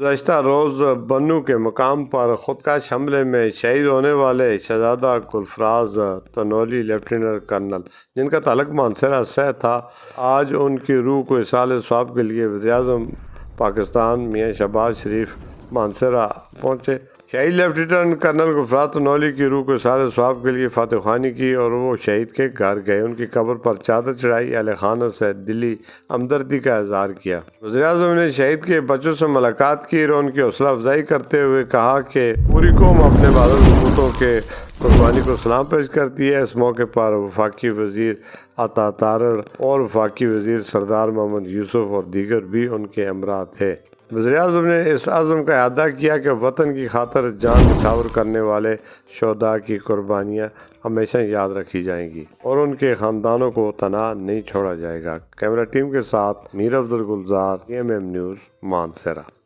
گزشتہ روز بنو کے مقام پر خودکش حملے میں شہید ہونے والے شہزادہ گلفراز تنولی لیفٹیننٹ کرنل جن کا تعلق مانسہرہ سے تھا، آج ان کی روح کو اصالہ ثواب کے لیے وزیراعظم پاکستان میاں شہباز شریف مانسہرہ پہنچے۔ شہید لیفٹیننٹ کرنل گلفراز تنولی کی روح کو اصالہ ثواب کے لیے فاتح خوانی کی اور وہ شہید کے گھر گئے، ان کی قبر پر چادر چڑھائی، اہل خانہ سے دلی ہمدردی کا اظہار کیا۔ وزیراعظم نے شہید کے بچوں سے ملاقات کی اور ان کی حوصلہ افزائی کرتے ہوئے کہا کہ پوری قوم اپنے بہادر سپوتوں کے قربانی کو سلام پیش کرتی ہے۔ اس موقع پر وفاقی وزیر عطا تارڑ اور وفاقی وزیر سردار محمد یوسف اور دیگر بھی ان کے ہمراہ تھے۔ وزیراعظم نے اس عزم کا اعادہ کیا کہ وطن کی خاطر جان نچھاور کرنے والے شہداء کی قربانیاں ہمیشہ یاد رکھی جائیں گی اور ان کے خاندانوں کو تنہا نہیں چھوڑا جائے گا۔ کیمرہ ٹیم کے ساتھ میر افضل گلزار، TMM نیوز، مانسہرہ۔